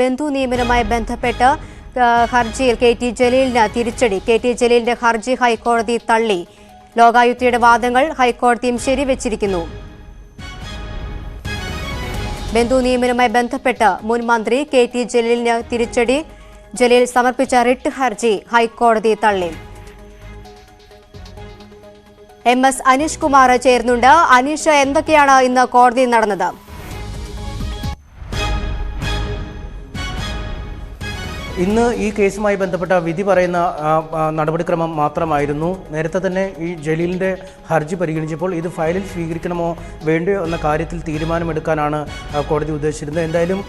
ബന്ധു നിയമനവുമായി ബന്ധപ്പെട്ട് ഹർജിയിൽ കെ.ടി. ജലീലിന് തിരിച്ചടി. കെ.ടി. ജലീലിന്റെ ഹർജി ഹൈക്കോടതി തള്ളി. ലോകായുക്തയുടെ വാദങ്ങൾ ഹൈക്കോടതിയും ശരിവെച്ചിരിക്കുന്നു. ബന്ധു നിയമനവുമായി ബന്ധപ്പെട്ട് മുൻ മന്ത്രി കെ.ടി. ജലീലിന് തിരിച്ചടി. ജലീൽ സമർപ്പിച്ച റിട്ട് ഹർജി ഹൈക്കോടതി തള്ളി. MS അനീഷ് കുമാർ ചേരുന്നുണ്ട്. അനീഷ്, എന്തൊക്കെയാണ് ഇന്ന് കോടതിയിൽ നടന്നത്? ഇന്ന് ഈ കേസുമായി ബന്ധപ്പെട്ട വിധി പറയുന്ന നടപടിക്രമം മാത്രമായിരുന്നു. നേരത്തെ തന്നെ ഈ ജലീലിൻ്റെ ഹർജി പരിഗണിച്ചപ്പോൾ ഇത് ഫയലിൽ സ്വീകരിക്കണമോ വേണ്ടയോ എന്ന കാര്യത്തിൽ തീരുമാനമെടുക്കാനാണ് കോടതി ഉദ്ദേശിച്ചിരുന്നത്. എന്തായാലും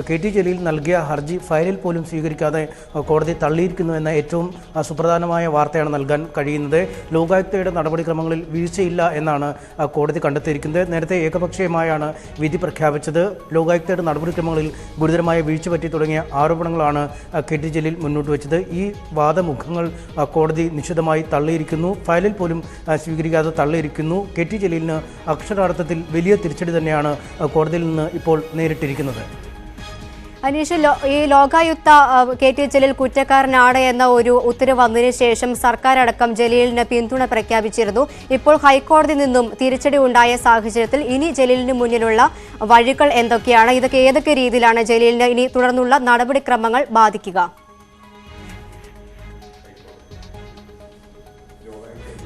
കെ.ടി. ജലീൽ നൽകിയ ഹർജി ഫയലിൽ പോലും സ്വീകരിക്കാതെ കോടതി തള്ളിയിരിക്കുന്നു എന്ന ഏറ്റവും സുപ്രധാനമായ വാർത്തയാണ് നൽകാൻ കഴിയുന്നത്. ലോകായുക്തയുടെ നടപടിക്രമങ്ങളിൽ വീഴ്ചയില്ല എന്നാണ് കോടതി കണ്ടെത്തിയിരിക്കുന്നത്. നേരത്തെ ഏകപക്ഷീയമായാണ് വിധി പ്രഖ്യാപിച്ചത്. ലോകായുക്തയുടെ നടപടിക്രമങ്ങളിൽ ഗുരുതരമായ വീഴ്ച പറ്റി തുടങ്ങിയ ആരോപണങ്ങളാണ് കെ.ടി. ജലീൽ മുന്നോട്ട് വെച്ചത്. ഈ വാദമുഖങ്ങൾ കോടതി നിശിതമായി തള്ളിയിരിക്കുന്നു. ഫയലിൽ പോലും സ്വീകരിക്കാതെ തള്ളിയിരിക്കുന്നു. കെ.ടി. ജലീലിന് അക്ഷരാർത്ഥത്തിൽ വലിയ തിരിച്ചടി തന്നെയാണ് കോടതിയിൽ നിന്ന് ഇപ്പോൾ നേരിട്ടിരിക്കുന്നത്. അനീഷ്, ഈ ലോകായുക്ത കെ.ടി. ജലീൽ കുറ്റക്കാരനാണ് എന്ന ഒരു ഉത്തരവ് വന്നതിന് ശേഷം സർക്കാർ അടക്കം ജലീലിന് പിന്തുണ പ്രഖ്യാപിച്ചിരുന്നു. ഇപ്പോൾ ഹൈക്കോടതിയിൽ നിന്നും തിരിച്ചടി ഉണ്ടായ സാഹചര്യത്തിൽ ഇനി ജലീലിന് മുന്നിലുള്ള വഴികൾ എന്തൊക്കെയാണ്? ഇതൊക്കെ ഏതൊക്കെ രീതിയിലാണ് ജലീലിന് ഇനി തുടർന്നുള്ള നടപടിക്രമങ്ങൾ ബാധിക്കുക?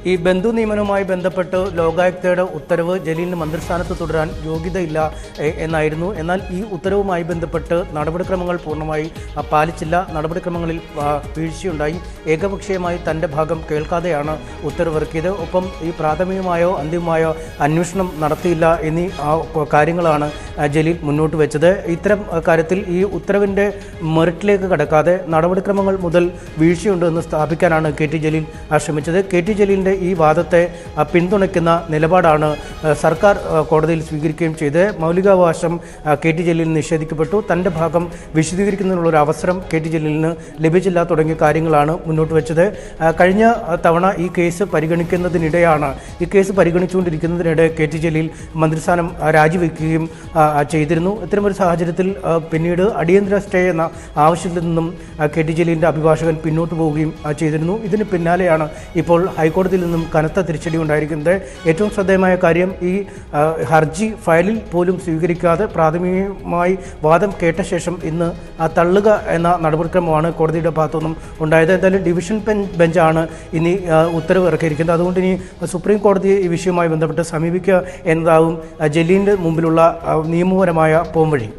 ഈ ബന്ധു നിയമനവുമായി ബന്ധപ്പെട്ട് ലോകായുക്തയുടെ ഉത്തരവ് ജലീലിന് മന്ത്രിസ്ഥാനത്ത് തുടരാൻ യോഗ്യതയില്ല എന്നായിരുന്നു. എന്നാൽ ഈ ഉത്തരവുമായി ബന്ധപ്പെട്ട് നടപടിക്രമങ്ങൾ പൂർണ്ണമായി പാലിച്ചില്ല. നടപടിക്രമങ്ങളിൽ വീഴ്ചയുണ്ടായി. ഏകപക്ഷീയമായി തൻ്റെ ഭാഗം കേൾക്കാതെയാണ് ഉത്തരവിറക്കിയത്. ഒപ്പം ഈ പ്രാഥമികമായോ അന്തിമമായോ അന്വേഷണം നടത്തിയില്ല എന്നീ കാര്യങ്ങളാണ് ജലീൽ മുന്നോട്ട് വെച്ചത്. ഇത്തരം കാര്യത്തിൽ ഈ ഉത്തരവിൻ്റെ മെറിറ്റിലേക്ക് കടക്കാതെ നടപടിക്രമങ്ങൾ മുതൽ വീഴ്ചയുണ്ടെന്ന് സ്ഥാപിക്കാനാണ് കെ.ടി. ജലീൽ ശ്രമിച്ചത്. കെ.ടി. ജലീലിൻ്റെ ഈ വാദത്തെ പിന്തുണയ്ക്കുന്ന നിലപാടാണ് സർക്കാർ കോടതിയിൽ സ്വീകരിക്കുകയും ചെയ്ത് മൗലികാവകാശം കെ.ടി. ജലീലിന് നിഷേധിക്കപ്പെട്ടു. തൻ്റെ ഭാഗം വിശദീകരിക്കുന്നതിനുള്ളൊരു അവസരം കെ.ടി. ജലീലിന് ലഭിച്ചില്ല തുടങ്ങിയ കാര്യങ്ങളാണ് മുന്നോട്ട് വെച്ചത്. കഴിഞ്ഞ തവണ ഈ കേസ് പരിഗണിച്ചുകൊണ്ടിരിക്കുന്നതിനിടെ കെ.ടി. ജലീൽ മന്ത്രിസ്ഥാനം രാജിവെക്കുകയും ചെയ്തിരുന്നു. ഇത്തരമൊരു സാഹചര്യത്തിൽ പിന്നീട് അടിയന്തര സ്റ്റേ എന്ന ആവശ്യത്തിൽ നിന്നും കെ.ടി. ജലീലിൻ്റെ അഭിഭാഷകൻ പിന്നോട്ട് പോവുകയും ചെയ്തിരുന്നു. ഇതിന് പിന്നാലെയാണ് ഇപ്പോൾ ഹൈക്കോടതിയിൽ നിന്നും കനത്ത തിരിച്ചടി ഉണ്ടായിരിക്കുന്നത്. ഏറ്റവും ശ്രദ്ധേയമായ കാര്യം, ഈ ഹർജി ഫയലിൽ പോലും സ്വീകരിക്കാതെ പ്രാഥമികമായി വാദം കേട്ട ശേഷം ഇന്ന് തള്ളുക എന്ന നടപടിക്രമമാണ് കോടതിയുടെ ഭാഗത്തുനിന്നും ഉണ്ടായത്. എന്തായാലും ഡിവിഷൻ ബെഞ്ചാണ് ഇനി ഉത്തരവ് ഇറക്കിയിരിക്കുന്നത്. അതുകൊണ്ട് ഇനി സുപ്രീം കോടതിയെ ഈ വിഷയവുമായി ബന്ധപ്പെട്ട് സമീപിക്കുക എന്നതാവും ജലീലിൻ്റെ മുമ്പിലുള്ള നിയമപരമായ പോംവഴി.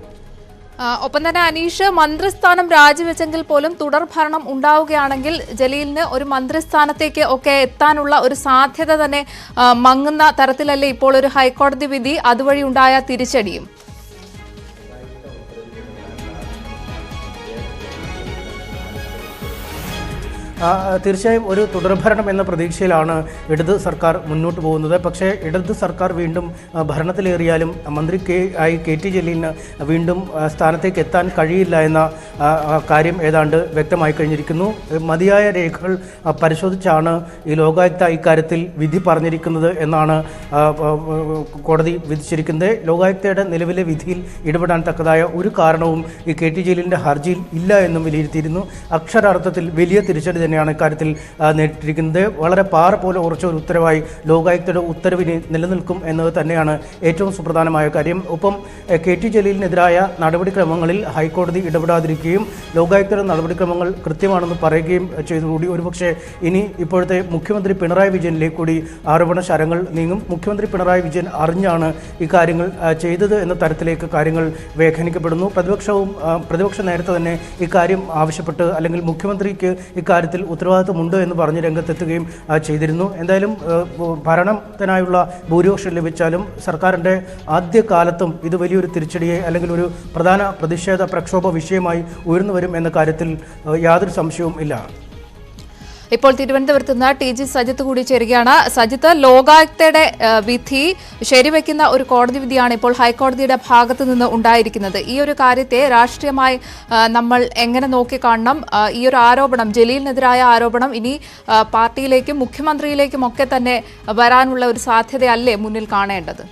ഒപ്പം തന്നെ അനീഷ്, മന്ത്രിസ്ഥാനം രാജിവെച്ചെങ്കിൽ പോലും തുടർ ഭരണം ഉണ്ടാവുകയാണെങ്കിൽ ജലീലിന് ഒരു മന്ത്രിസ്ഥാനത്തേക്ക് ഒക്കെ എത്താനുള്ള ഒരു സാധ്യത തന്നെ മങ്ങുന്ന തരത്തിലല്ലേ ഇപ്പോൾ ഒരു ഹൈക്കോടതി വിധി, അതുവഴി ഉണ്ടായ തിരിച്ചടിയും? തീർച്ചയായും ഒരു തുടർഭരണം എന്ന പ്രതീക്ഷയിലാണ് ഇടത് സർക്കാർ മുന്നോട്ട് പോകുന്നത്. പക്ഷേ ഇടത് സർക്കാർ വീണ്ടും ഭരണത്തിലേറിയാലും മന്ത്രി കെ.ടി. ജലീലിന് വീണ്ടും സ്ഥാനത്തേക്ക് എത്താൻ കഴിയില്ല എന്ന കാര്യം ഏതാണ്ട് വ്യക്തമായി കഴിഞ്ഞിരിക്കുന്നു. മതിയായ രേഖകൾ പരിശോധിച്ചാണ് ഈ ലോകായുക്ത ഇക്കാര്യത്തിൽ വിധി പറഞ്ഞിരിക്കുന്നത് എന്നാണ് കോടതി വിധിച്ചിരിക്കുന്നത്. ലോകായുക്തയുടെ നിലവിലെ വിധിയിൽ ഇടപെടാൻ തക്കതായ ഒരു കാരണവും ഈ കെ.ടി. ജലീലിൻ്റെ ഹർജിയിൽ ഇല്ല എന്നും വിലയിരുത്തിയിരുന്നു. അക്ഷരാർത്ഥത്തിൽ വലിയ തിരിച്ചടി തന്നെയാണ് ഇക്കാര്യത്തിൽ നേരിട്ടിരിക്കുന്നത്. വളരെ പാറ പോലെ ഉറച്ച ഒരു ഉത്തരവായി ലോകായുക്തയുടെ ഉത്തരവിന് നിലനിൽക്കും എന്നത് തന്നെയാണ് ഏറ്റവും സുപ്രധാനമായ കാര്യം. ഒപ്പം കെ.ടി. ജലീലിനെതിരായ നടപടിക്രമങ്ങളിൽ ഹൈക്കോടതി ഇടപെടാതിരിക്കുകയും ലോകായുക്തയുടെ നടപടിക്രമങ്ങൾ കൃത്യമാണെന്ന് പറയുകയും ചെയ്തുകൂടി ഒരുപക്ഷെ ഇനി ഇപ്പോഴത്തെ മുഖ്യമന്ത്രി പിണറായി വിജയനിലേക്ക് കൂടി ആരോപണ ശരങ്ങൾ നീങ്ങും. മുഖ്യമന്ത്രി പിണറായി വിജയൻ അറിഞ്ഞാണ് ഇക്കാര്യങ്ങൾ ചെയ്തത് എന്ന തരത്തിലേക്ക് കാര്യങ്ങൾ വ്യാഖ്യാനിക്കപ്പെടുന്നു. പ്രതിപക്ഷം നേരത്തെ തന്നെ ഇക്കാര്യം ആവശ്യപ്പെട്ട് അല്ലെങ്കിൽ മുഖ്യമന്ത്രിക്ക് ഇക്കാര്യത്തിൽ ഉത്തരവാദിത്വമുണ്ട് എന്ന് പറഞ്ഞ് രംഗത്തെത്തുകയും ചെയ്തിരുന്നു. എന്തായാലും ഭരണത്തിനായുള്ള ഭൂരിപക്ഷം ലഭിച്ചാലും സർക്കാരിൻ്റെ ആദ്യകാലത്തും ഇത് വലിയൊരു തിരിച്ചടിയെ അല്ലെങ്കിൽ ഒരു പ്രധാന പ്രതിഷേധ പ്രക്ഷോഭ വിഷയമായി ഉയർന്നു വരും എന്ന കാര്യത്തിൽ യാതൊരു സംശയവും ഇല്ല. ഇപ്പോൾ തിരുവനന്തപുരത്ത് നിന്ന് ടി.ജി. സജിത്ത് കൂടി ചേരുകയാണ്. സജിത്ത്, ലോകായുക്തയുടെ വിധി ശരിവെക്കുന്ന ഒരു കോടതി വിധിയാണ് ഇപ്പോൾ ഹൈക്കോടതിയുടെ ഭാഗത്തു നിന്ന് ഉണ്ടായിരിക്കുന്നത്. ഈ ഒരു കാര്യത്തെ രാഷ്ട്രീയമായി നമ്മൾ എങ്ങനെ നോക്കിക്കാണണം? ഈ ഒരു ആരോപണം, ജലീലിനെതിരായ ആരോപണം ഇനി പാർട്ടിയിലേക്കും മുഖ്യമന്ത്രിയിലേക്കും ഒക്കെ തന്നെ വരാനുള്ള ഒരു സാധ്യതയല്ലേ മുന്നിൽ കാണേണ്ടത്?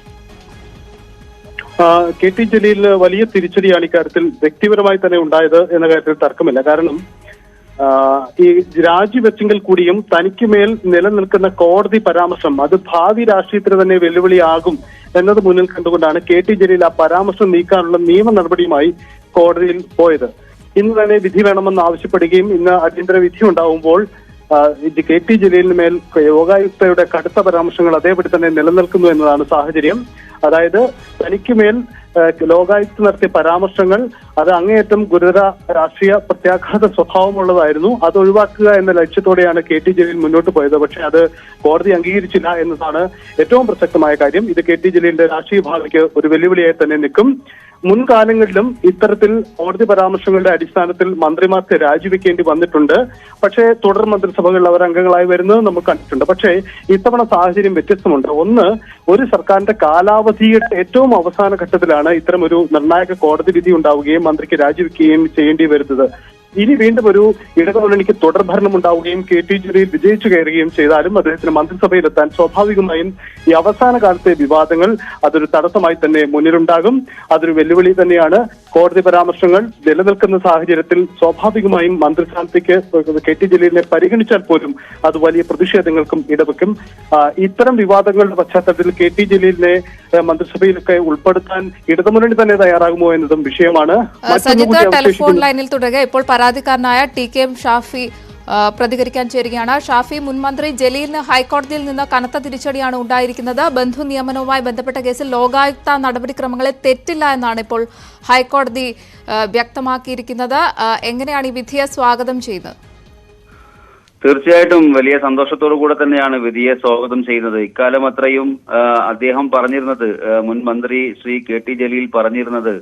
കെ ടി ജലീലിന് വലിയ തിരിച്ചടിയാണ് ഇക്കാര്യത്തിൽ വ്യക്തിപരമായി തന്നെ ഉണ്ടായത് എന്ന കാര്യത്തിൽ തർക്കമില്ല. കാരണം ഈ രാജിവെച്ചെങ്കിൽ കൂടിയും തനിക്ക് മേൽ നിലനിൽക്കുന്ന കോടതി പരാമർശം അത് ഭാവി രാഷ്ട്രീയത്തിന് തന്നെ വെല്ലുവിളിയാകും എന്നത് മുന്നിൽ കണ്ടുകൊണ്ടാണ് കെ ടി ജലീൽ ആ പരാമർശം നീക്കാനുള്ള നിയമ നടപടിയുമായി കോടതിയിൽ പോയത്. ഇന്ന് തന്നെ വിധി വേണമെന്ന് ആവശ്യപ്പെടുകയും ഇന്ന് അടിയന്തര വിധി ഉണ്ടാവുമ്പോൾ കെ ടി ജലീലിന് മേൽ ലോകായുക്തയുടെ കടുത്ത പരാമർശങ്ങൾ അതേപടി തന്നെ നിലനിൽക്കുന്നു എന്നതാണ് സാഹചര്യം. അതായത് തനിക്ക് മേൽ ലോകായുക്ത നടത്തിയ പരാമർശങ്ങൾ അത് അങ്ങേയറ്റം ഗുരുതര രാഷ്ട്രീയ പ്രത്യാഘാത സ്വഭാവമുള്ളതായിരുന്നു. അത് ഒഴിവാക്കുക എന്ന ലക്ഷ്യത്തോടെയാണ് കെ ടി ജലീൽ മുന്നോട്ട് പോയത്. പക്ഷെ അത് കോടതി അംഗീകരിച്ചില്ല എന്നതാണ് ഏറ്റവും പ്രസക്തമായ കാര്യം. ഇത് കെ ടി ജലീലിന്റെ രാഷ്ട്രീയ ഭാവിക്ക് ഒരു വെല്ലുവിളിയായി തന്നെ നിൽക്കും. മുൻകാലങ്ങളിലും ഇത്തരത്തിൽ കോടതി പരാമർശങ്ങളുടെ അടിസ്ഥാനത്തിൽ മന്ത്രിമാർക്ക് രാജിവെക്കേണ്ടി വന്നിട്ടുണ്ട്. പക്ഷേ തുടർ മന്ത്രിസഭകളിൽ അവർ അംഗങ്ങളായി വരുന്നത് നമുക്ക് കണ്ടിട്ടുണ്ട്. പക്ഷേ ഇത്തവണ സാഹചര്യം വ്യത്യസ്തമുണ്ട്. ഒന്ന്, ഒരു സർക്കാരിന്റെ കാലാവധിയുടെ ഏറ്റവും അവസാന ഘട്ടത്തിലാണ് ഇത്തരം ഒരു നിർണായക കോടതി വിധി ഉണ്ടാവുകയും മന്ത്രിക്ക് രാജിവെക്കുകയും ചെയ്യേണ്ടി വരുന്നത്. ഇനി വീണ്ടും ഒരു ഇടതുമുന്നണിക്ക് തുടർഭരണം ഉണ്ടാവുകയും കെ ടി ജലീൽ വിജയിച്ചു കയറുകയും ചെയ്താലും അദ്ദേഹത്തിന് മന്ത്രിസഭയിലെത്താൻ സ്വാഭാവികമായും ഈ അവസാന കാലത്തെ വിവാദങ്ങൾ അതൊരു തടസ്സമായി തന്നെ മുന്നിലുണ്ടാകും. അതൊരു വെല്ലുവിളി തന്നെയാണ്. കോടതി പരാമർശങ്ങൾ നിലനിൽക്കുന്ന സാഹചര്യത്തിൽ സ്വാഭാവികമായും മന്ത്രിസ്ഥാനത്തേക്ക് കെ ടി ജലീലിനെ പരിഗണിച്ചാൽ പോലും അത് വലിയ പ്രതിഷേധങ്ങൾക്കും ഇടവെക്കും. ഇത്തരം വിവാദങ്ങളുടെ പശ്ചാത്തലത്തിൽ കെ ടി ജലീലിനെ മന്ത്രിസഭയിലൊക്കെ ഉൾപ്പെടുത്താൻ ഇടതുമുന്നണി തന്നെ തയ്യാറാകുമോ എന്നതും വിഷയമാണ്. ടെലിഫോൺ ലൈനിൽ തുടരുക. ഇപ്പോൾ പരാതിക്കാരനായ ടി.കെ. ഷാഫി പ്രതികരിക്കാൻ ചേരുകയാണ്. ഷാഫി, മുൻ മന്ത്രി ജലീലിന് ഹൈക്കോടതിയിൽ നിന്ന് കനത്ത തിരിച്ചടിയാണ് ഉണ്ടായിരിക്കുന്നത്. ബന്ധു നിയമനവുമായി ബന്ധപ്പെട്ട കേസിൽ ലോകായുക്ത നടപടിക്രമങ്ങളെ തെറ്റില്ല എന്നാണ് ഇപ്പോൾ ഹൈക്കോടതി വ്യക്തമാക്കിയിരിക്കുന്നത്. എങ്ങനെയാണ് ഈ വിധിയെ സ്വാഗതം ചെയ്യുന്നത്? തീർച്ചയായിട്ടും വലിയ സന്തോഷത്തോടു കൂടെ തന്നെയാണ് വിധിയെ സ്വാഗതം ചെയ്യുന്നത്. ഇക്കാലം അത്രയും അദ്ദേഹം പറഞ്ഞിരുന്നത്, മുൻ മന്ത്രി ശ്രീ കെ ടി ജലീൽ പറഞ്ഞിരുന്നത്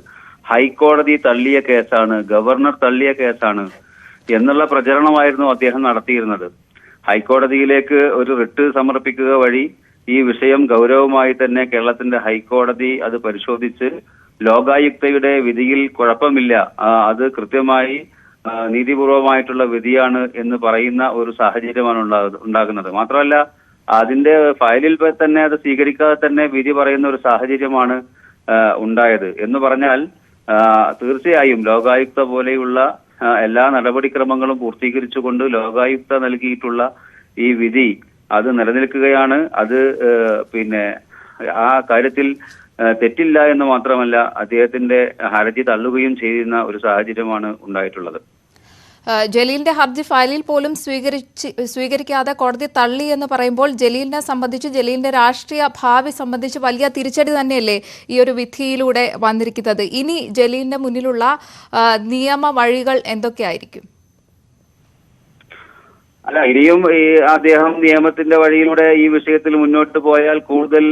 ഹൈക്കോടതി തള്ളിയ കേസാണ്, ഗവർണർ തള്ളിയ കേസാണ് എന്നുള്ള പ്രചരണമായിരുന്നു അദ്ദേഹം നടത്തിയിരുന്നത്. ഹൈക്കോടതിയിലേക്ക് ഒരു റിട്ട് സമർപ്പിക്കുക വഴി ഈ വിഷയം ഗൗരവമായി തന്നെ കേരളത്തിന്റെ ഹൈക്കോടതി അത് പരിശോധിച്ച് ലോകായുക്തയുടെ വിധിയിൽ കുഴപ്പമില്ല, അത് കൃത്യമായി നീതിപൂർവമായിട്ടുള്ള വിധിയാണ് എന്ന് പറയുന്ന ഒരു സാഹചര്യമാണ് ഉണ്ടാകുന്നത്. മാത്രമല്ല അതിന്റെ ഫയലിൽ തന്നെ അത് സ്വീകരിക്കാതെ തന്നെ വിധി പറയുന്ന ഒരു സാഹചര്യമാണ് ഉണ്ടായത്. എന്ന് പറഞ്ഞാൽ തീർച്ചയായും ലോകായുക്ത പോലെയുള്ള എല്ലാ നടപടിക്രമങ്ങളും പൂർത്തീകരിച്ചുകൊണ്ട് ലോകായുക്ത നൽകിയിട്ടുള്ള ഈ വിധി അത് നിലനിൽക്കുകയാണ്. അത് ആ കാര്യത്തിൽ തെറ്റില്ല എന്ന് മാത്രമല്ല അദ്ദേഹത്തിന്റെ ഹർജി തള്ളുകയും ചെയ്യുന്ന ഒരു സാഹചര്യമാണ് ഉണ്ടായിട്ടുള്ളത്. ജലീലിന്റെ ഹർജി ഫയലിൽ പോലും സ്വീകരിക്കാതെ കോടതി തള്ളി എന്ന് പറയുമ്പോൾ ജലീലിനെ സംബന്ധിച്ച്, ജലീലിന്റെ രാഷ്ട്രീയ ഭാവി സംബന്ധിച്ച് വലിയ തിരിച്ചടി തന്നെയല്ലേ ഈ ഒരു വിധിയിലൂടെ വന്നിരിക്കുന്നത്? ഇനി ജലീലിന്റെ മുന്നിലുള്ള നിയമ വഴികൾ എന്തൊക്കെയായിരിക്കും? അല്ല, ഇനിയും അദ്ദേഹം നിയമത്തിന്റെ വഴിയിലൂടെ ഈ വിഷയത്തിൽ മുന്നോട്ട് പോയാൽ കൂടുതൽ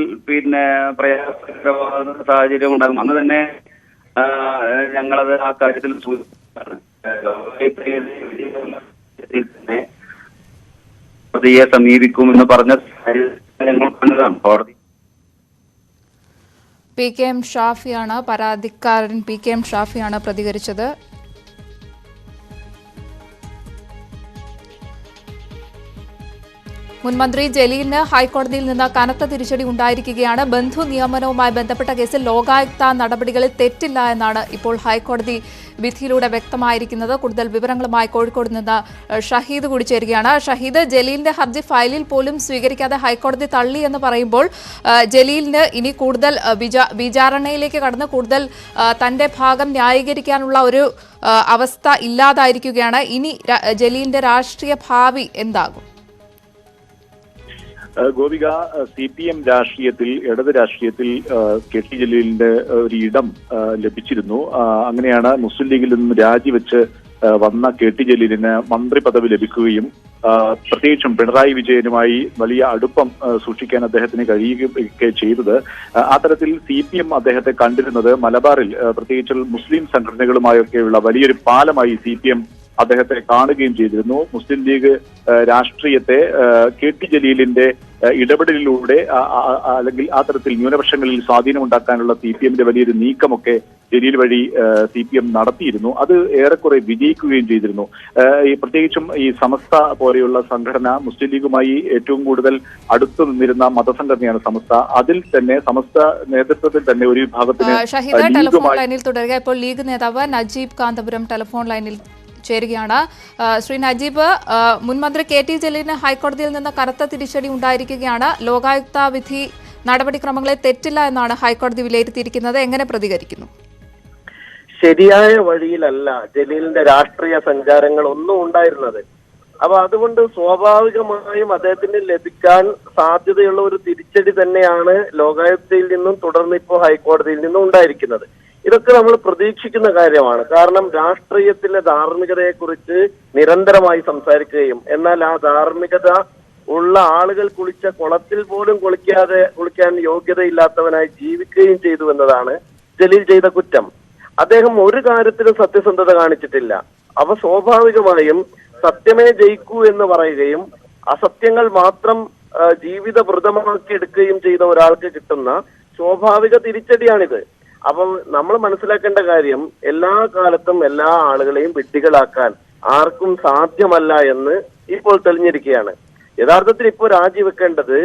പ്രയാസകരമാകുന്ന സാഹചര്യം ഉണ്ടാകും. അന്ന് തന്നെ ഞങ്ങളത് ആ കാര്യത്തിൽ സൂചിപ്പിച്ചാണ്. കോടതിയെ സമീപിക്കുമെന്ന് പറഞ്ഞ കോടതി. പി.കെ. ഷാഫിയാണ് പരാതിക്കാരൻ. പി.കെ. ഷാഫിയാണ് പ്രതികരിച്ചത്. മുൻമന്ത്രി ജലീലിന് ഹൈക്കോടതിയിൽ നിന്ന് കനത്ത തിരിച്ചടി ഉണ്ടായിരിക്കുകയാണ്. ബന്ധു നിയമനവുമായി ബന്ധപ്പെട്ട കേസിൽ ലോകായുക്ത നടപടികളിൽ തെറ്റില്ല എന്നാണ് ഇപ്പോൾ ഹൈക്കോടതി വിധിയിലൂടെ വ്യക്തമായിരിക്കുന്നത്. കൂടുതൽ വിവരങ്ങളുമായി കോഴിക്കോട് നിന്ന് ഷഹീദ് കൂടി ചേരുകയാണ്. ഷഹീദ്, ജലീലിന്റെ ഹർജി ഫയലിൽ പോലും സ്വീകരിക്കാതെ ഹൈക്കോടതി തള്ളി എന്ന് പറയുമ്പോൾ ജലീലിന് ഇനി കൂടുതൽ വിചാരണയിലേക്ക് കടന്ന് കൂടുതൽ തന്റെ ഭാഗം ന്യായീകരിക്കാനുള്ള ഒരു അവസ്ഥ ഇല്ലാതായിരിക്കുകയാണ്. ഇനി ജലീലിന്റെ രാഷ്ട്രീയ ഭാവി എന്താകും? ഗോപിക, CPM രാഷ്ട്രീയത്തിൽ, ഇടത് രാഷ്ട്രീയത്തിൽ കെ ടി ജലീലിന്റെ ഒരു ഇടം ലഭിച്ചിരുന്നു. അങ്ങനെയാണ് മുസ്ലിം ലീഗിൽ നിന്നും രാജിവെച്ച് വന്ന കെ ടി ജലീലിന് മന്ത്രി പദവി ലഭിക്കുകയും പ്രത്യേകിച്ചും പിണറായി വിജയനുമായി വലിയ അടുപ്പം സൂക്ഷിക്കാൻ അദ്ദേഹത്തിന് കഴിയുകയൊക്കെ ചെയ്തത്. ആ തരത്തിൽ CPM അദ്ദേഹത്തെ കണ്ടിരുന്നത് മലബാറിൽ പ്രത്യേകിച്ച് മുസ്ലിം സംഘടനകളുമായൊക്കെയുള്ള വലിയൊരു പാലമായി CPM അദ്ദേഹത്തെ കാണുകയും ചെയ്തിരുന്നു. മുസ്ലിം ലീഗ് രാഷ്ട്രീയത്തെ KT ജലീലിന്റെ ഇടപെടലിലൂടെ അല്ലെങ്കിൽ ആ തരത്തിൽ ന്യൂനപക്ഷങ്ങളിൽ സ്വാധീനമുണ്ടാക്കാനുള്ള CPMന്റെ വലിയൊരു നീക്കമൊക്കെ ജലീൽ വഴി CPM നടത്തിയിരുന്നു. അത് ഏറെക്കുറെ വിജയിക്കുകയും ചെയ്തിരുന്നു. പ്രത്യേകിച്ചും ഈ സമസ്ത പോലെയുള്ള സംഘടന മുസ്ലിം ലീഗുമായി ഏറ്റവും കൂടുതൽ അടുത്തു നിന്നിരുന്ന മതസംഘടനയാണ് സമസ്ത. അതിൽ തന്നെ സമസ്ത നേതൃത്വത്തിൽ തന്നെ ഒരു വിഭാഗത്തിന് ഷഹീദ് ടെലിഫോൺ ലൈനിൽ തുടരുക. ഇപ്പോൾ ലീഗ് നേതാവ് നജീബ് കാന്തപുരം ടെലിഫോൺ ലൈനിൽ ചേരുകയാണ്. ശ്രീ നജീബ്, മുൻ മന്ത്രി KT ജലീലിന് ഹൈക്കോടതിയിൽ നിന്ന് കനത്ത തിരിച്ചടി ഉണ്ടായിരിക്കുകയാണ്. ലോകായുക്ത വിധി നടപടിക്രമങ്ങളെ തെറ്റില്ല എന്നാണ് ഹൈക്കോടതി വിലയിരുത്തിയിരിക്കുന്നത്. എങ്ങനെ പ്രതികരിക്കുന്നു? ശരിയായ വഴിയിലല്ല ജലീലിന്റെ രാഷ്ട്രീയ സഞ്ചാരങ്ങൾ ഒന്നും ഉണ്ടായിരുന്നത്. അപ്പൊ അതുകൊണ്ട് സ്വാഭാവികമായും അദ്ദേഹത്തിന് ലഭിക്കാൻ സാധ്യതയുള്ള ഒരു തിരിച്ചടി തന്നെയാണ് ലോകായുക്തയിൽ നിന്നും തുടർന്ന് ഇപ്പോൾ ഹൈക്കോടതിയിൽ നിന്നും ഉണ്ടായിരിക്കുന്നത്. ഇതൊക്കെ നമ്മൾ പ്രതീക്ഷിക്കുന്ന കാര്യമാണ്. കാരണം രാഷ്ട്രീയത്തിലെ ധാർമ്മികതയെക്കുറിച്ച് നിരന്തരമായി സംസാരിക്കുകയും എന്നാൽ ആ ധാർമ്മികത ഉള്ള ആളുകൾ കുളിച്ച കുളത്തിൽ പോലും കുളിക്കാൻ യോഗ്യതയില്ലാത്തവനായി ജീവിക്കുകയും ചെയ്തു എന്നതാണ് ജലീൽ ചെയ്ത കുറ്റം. അദ്ദേഹം ഒരു കാര്യത്തിലും സത്യസന്ധത കാണിച്ചിട്ടില്ല. അവ സ്വാഭാവികമായും സത്യമേ ജയിക്കൂ എന്ന് പറയുകയും അസത്യങ്ങൾ മാത്രം ജീവിത വ്രതമാക്കി എടുക്കുകയും ചെയ്ത ഒരാൾക്ക് കിട്ടുന്ന സ്വാഭാവിക തിരിച്ചടിയാണിത്. അപ്പം നമ്മൾ മനസ്സിലാക്കേണ്ട കാര്യം എല്ലാ കാലത്തും എല്ലാ ആളുകളെയും വിഡ്ഢികളാക്കാൻ ആർക്കും സാധ്യമല്ല എന്ന് ഇപ്പോൾ തെളിഞ്ഞിരിക്കുകയാണ്. യഥാർത്ഥത്തിൽ ഇപ്പോൾ രാജിവെക്കേണ്ടത്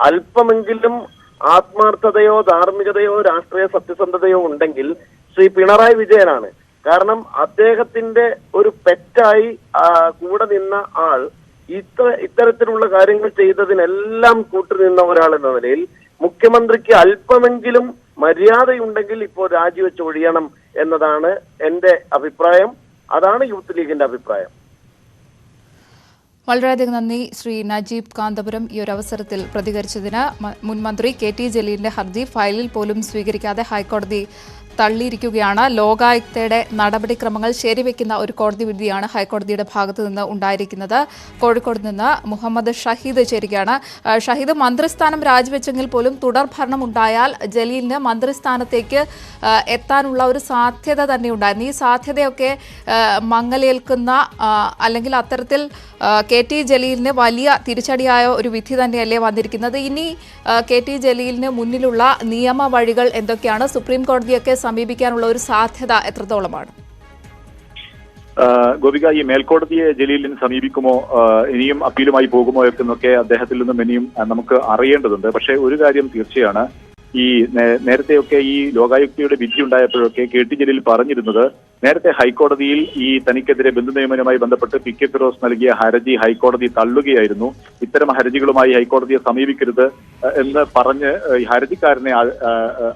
അല്പമെങ്കിലും ആത്മാർത്ഥതയോ ധാർമ്മികതയോ രാഷ്ട്രീയ സത്യസന്ധതയോ ഉണ്ടെങ്കിൽ ശ്രീ പിണറായി വിജയനാണ്. കാരണം അദ്ദേഹത്തിന്റെ ഒരു പെറ്റായി കൂടെ നിന്ന ആൾ ഇത്തരത്തിലുള്ള കാര്യങ്ങൾ ചെയ്തതിനെല്ലാം കൂട്ടുനിന്ന ഒരാൾ എന്ന നിലയിൽ മുഖ്യമന്ത്രിക്ക് അല്പമെങ്കിലും മര്യാദയുണ്ടെങ്കിൽ ഇപ്പോൾ രാജിവെച്ച് ഒഴിയണം എന്നതാണ് എന്റെ അഭിപ്രായം. അതാണ് യൂത്ത് ലീഗിന്റെ അഭിപ്രായം. വളരെയധികം നന്ദി ശ്രീ നജീബ് കാന്തപുരം ഈ ഒരു അവസരത്തിൽ പ്രതികരിച്ചതിന്. മുൻ മന്ത്രി KT ജലീലിന്റെ ഹർജി ഫയലിൽ പോലും സ്വീകരിക്കാതെ ഹൈക്കോടതി തള്ളിയിരിക്കുകയാണ്. ലോകായുക്തയുടെ നടപടിക്രമങ്ങൾ ശരിവെക്കുന്ന ഒരു കോടതി വിധിയാണ് ഹൈക്കോടതിയുടെ ഭാഗത്തു നിന്ന് ഉണ്ടായിരിക്കുന്നത്. കോഴിക്കോട് നിന്ന് മുഹമ്മദ് ഷഹീദ് ചേരുകയാണ്. ഷഹീദ്, മന്ത്രിസ്ഥാനം രാജിവെച്ചെങ്കിൽ പോലും തുടർ ഭരണം ഉണ്ടായാൽ ജലീലിന് മന്ത്രിസ്ഥാനത്തേക്ക് എത്താനുള്ള ഒരു സാധ്യത തന്നെ ഉണ്ടായിരുന്നു. ഈ സാധ്യതയൊക്കെ മങ്ങലേൽക്കുന്ന അല്ലെങ്കിൽ അത്തരത്തിൽ KT ജലീലിന് വലിയ തിരിച്ചടിയായ ഒരു വിധി തന്നെയല്ലേ വന്നിരിക്കുന്നത്. ഇനി KT ജലീലിന് മുന്നിലുള്ള നിയമ വഴികൾ എന്തൊക്കെയാണ്? സുപ്രീം കോടതിയൊക്കെ സമീപിക്കാനുള്ള ഒരു സാധ്യത എത്രത്തോളമാണ്? ഗോപിക, ഈ മേൽക്കോടതിയെ ജലീലിന് സമീപിക്കുമോ, ഇനിയും അപ്പീലുമായി പോകുമോ എന്നൊക്കെ അദ്ദേഹത്തിൽ നിന്നും ഇനിയും നമുക്ക് അറിയേണ്ടതുണ്ട്. പക്ഷേ ഒരു കാര്യം തീർച്ചയാണ്, ഈ നേരത്തെയൊക്കെ ഈ ലോകായുക്തയുടെ വിധി ഉണ്ടായപ്പോഴൊക്കെ KT ജലീൽ പറഞ്ഞിരുന്നത് നേരത്തെ ഹൈക്കോടതിയിൽ ഈ തനിക്കെതിരെ ബന്ധുനിയമനവുമായി ബന്ധപ്പെട്ട് PK ഫിറോസ് നൽകിയ ഹർജി ഹൈക്കോടതി തള്ളുകയായിരുന്നു. ഇത്തരം ഹർജികളുമായി ഹൈക്കോടതിയെ സമീപിക്കരുത് എന്ന് പറഞ്ഞ്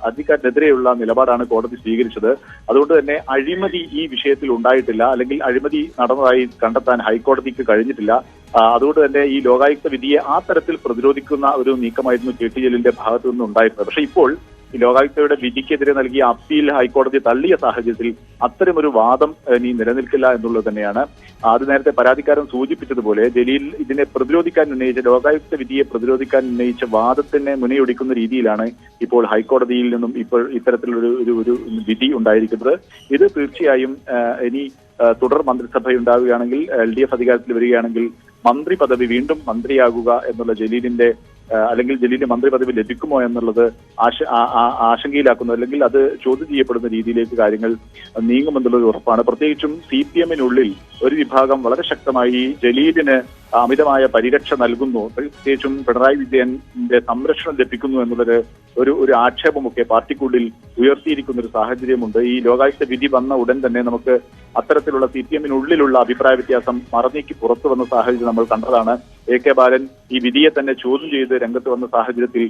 ഹർജിക്കാരനെതിരെയുള്ള നിലപാടാണ് കോടതി സ്വീകരിച്ചത്. അതുകൊണ്ട് തന്നെ അഴിമതി ഈ വിഷയത്തിൽ ഉണ്ടായിട്ടില്ല, അല്ലെങ്കിൽ അഴിമതി നടന്നതായി കണ്ടെത്താൻ ഹൈക്കോടതിക്ക് കഴിഞ്ഞിട്ടില്ല. അതുകൊണ്ട് തന്നെ ഈ ലോകായുക്ത വിധിയെ ആ തരത്തിൽ പ്രതിരോധിക്കുന്ന ഒരു നീക്കമായിരുന്നു KT ജലീലിന്റെ ഭാഗത്തു നിന്നുണ്ടായിരുന്നത്. പക്ഷേ ഇപ്പോൾ ഈ ലോകായുക്തയുടെ വിധിക്കെതിരെ നൽകിയ അപ്പീൽ ഹൈക്കോടതി തള്ളിയ സാഹചര്യത്തിൽ അത്തരമൊരു വാദം ഇനി നിലനിൽക്കില്ല എന്നുള്ളത് തന്നെയാണ്. അത് നേരത്തെ പരാതിക്കാരൻ സൂചിപ്പിച്ചതുപോലെ ജലീൽ ഇതിനെ പ്രതിരോധിക്കാൻ ഉന്നയിച്ച ലോകായുക്ത വിധിയെ പ്രതിരോധിക്കാൻ ഉന്നയിച്ച വാദത്തിനെ മുനയൊടിക്കുന്ന രീതിയിലാണ് ഇപ്പോൾ ഹൈക്കോടതിയിൽ നിന്നും ഇപ്പോൾ ഇത്തരത്തിലൊരു ഒരു വിധി ഉണ്ടായിരിക്കുന്നത്. ഇത് തീർച്ചയായും ഇനി തുടർ മന്ത്രിസഭയുണ്ടാവുകയാണെങ്കിൽ LDF അധികാരത്തിൽ വരികയാണെങ്കിൽ മന്ത്രി പദവി വീണ്ടും മന്ത്രിയാകുക എന്നുള്ള ജലീലിന്റെ അല്ലെങ്കിൽ ജലീലിന് മന്ത്രി പദവി ലഭിക്കുമോ എന്നുള്ളത് ആശങ്കയിലാക്കുന്നു, അല്ലെങ്കിൽ അത് ചോദ്യം ചെയ്യപ്പെടുന്ന രീതിയിലേക്ക് കാര്യങ്ങൾ നീങ്ങുമെന്നുള്ളത് ഉറപ്പാണ്. പ്രത്യേകിച്ചും CPMനുള്ളിൽ ഒരു വിഭാഗം വളരെ ശക്തമായി ജലീലിന് അമിതമായ പരിരക്ഷ നൽകുന്നു, പ്രത്യേകിച്ചും പിണറായി വിജയന്റെ സംരക്ഷണം ലഭിക്കുന്നു എന്നുള്ളത് ഒരു ആക്ഷേപമൊക്കെ പാർട്ടിക്കുള്ളിൽ ഉയർത്തിയിരിക്കുന്ന ഒരു സാഹചര്യമുണ്ട്. ഈ ലോകായുക്ത വിധി വന്ന ഉടൻ തന്നെ നമുക്ക് അത്തരത്തിലുള്ള CPMനുള്ളിലുള്ള അഭിപ്രായ വ്യത്യാസം മറനീക്കി പുറത്തു വന്ന സാഹചര്യം നമ്മൾ കണ്ടതാണ്. AK ബാലൻ ഈ വിധിയെ തന്നെ ചോദ്യം ചെയ്ത് രംഗത്ത് വന്ന സാഹചര്യത്തിൽ